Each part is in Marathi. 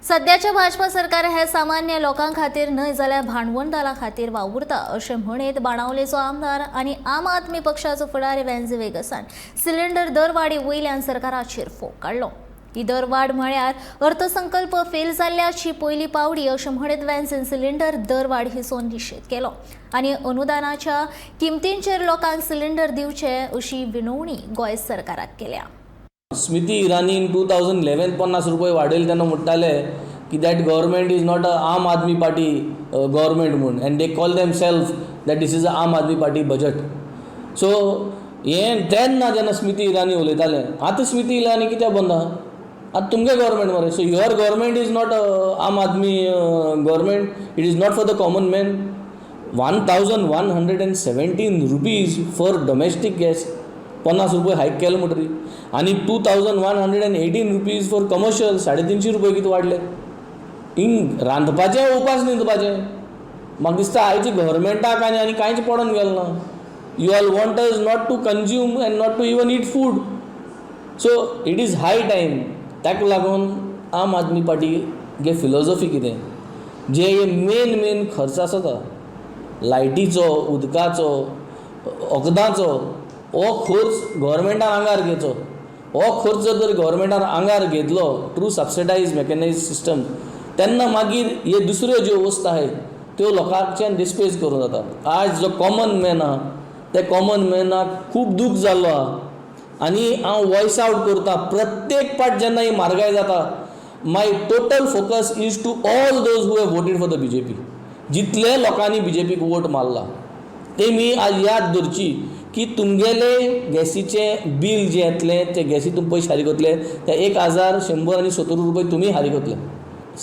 सध्याचे भाजपा सरकार हे सामान्य लोकां खातीर न्हय जाल्यार भांडवलदारां खातीर वावुरता अशें म्हणीत बाणावलेचो आमदार आनी आम आदमी पक्षाचो फुडारी वेंझे वेगसान सिलिंडर दरवाडी वयल्यान सरकाराचेर फोग काडलो. ही दरवाड म्हळ्यार अर्थसंकल्प फेल जाल्ल्याची पयली पावडी अशें म्हणीत वेंझेन सिलिंडर दरवाड हिचो निशेध केलो आनी अनुदानाच्या किमतींचेर लोकांक सिलिंडर दिवचे अशी विनवणी गोंय सरकाराक केल्या. स्मृती इरानीन 2011 50 रुपये वाडयले तेन्ना म्हणटाले की that government is not a Aam Aadmi Party government म्हूण and they call them self that this is a Aam Aadmi party budget. So हें तेन्ना जेन्ना स्मृती इरानी उलयताले, आतां स्मृती इरानी कित्याक बंद आहा? आतां तुमगे गव्हर्मेंट मरे. So your government is not आम आदमी government, it is not for the common man. 1117 rupees for domestic gas 50 रुपये हायक केले म्हणटरी आनी 2118 रुपीज फॉर कमर्शियल 350 रुपये कितें वाडले. हिंग रांदपाचें उपास न्हिदपाचें म्हाका दिसता आयची गव्हर्मेंटाक आनी कांयच पडोन गेलें ना. You all want us not to consume and not to even eat food. So it is high time. ताका लागून आम आदमी पार्टीगे फिलॉसॉफी कितें, जे हे मेन खर्च आसता लायटीचो, उदकाचो, वखदांचो, हो खर्च गव्हर्मेंटान आंगार घेवचो. हो खर्च जर गव्हर्मेंटान आंगार घेतलो थ्रू सबसिडायज मेकॅनायज सिस्टम, तेन्ना मागीर हे दुसऱ्यो ज्यो वस्त आहेत त्यो लोकांच्यान डिस्पेस करूं जाता. आज जो कॉमन मॅन आहा त्या कॉमन मॅनाक खूब दूख जाल्लो आहा आनी हांव वॉयस आवट करता. प्रत्येक पाट जेन्ना ही म्हारगाय जाता, my total focus is to all those who have voted for the BJP. जितले लोकांनी बीजेपीक वोट मारला तेमी आज याद धरची की तुमगेले गॅसीचें बील जें येतलें ते गॅसी तुमी पयशे हारी करतले ते 1170 रुपये तुमी हारी करतले.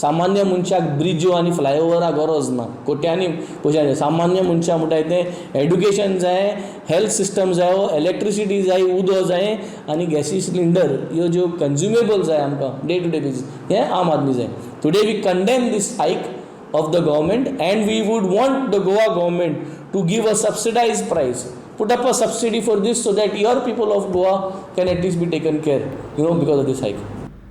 सामान्य मनशाक ब्रिज्यो आनी फ्लायओवरा गरज ना, कोट्यांनी पयशे. सामान्य मनशाक म्हणटा तें एड्युकेशन जाय, हेल्थ सिस्टम जाय, इलेक्ट्रिसिटी जाय, उदक जाय आनी गॅसी सिलिंडर ह्यो ज्यो कन्ज्युमेबल जाय आमकां डे टू डे बेसीस, हें आम आदमी जाय. टुडे वी कंडेम दीस हायक of the government and we would want the Goa government to give a subsidized price, put up a subsidy for this so that your people of Goa can at least be taken care, because of this hike.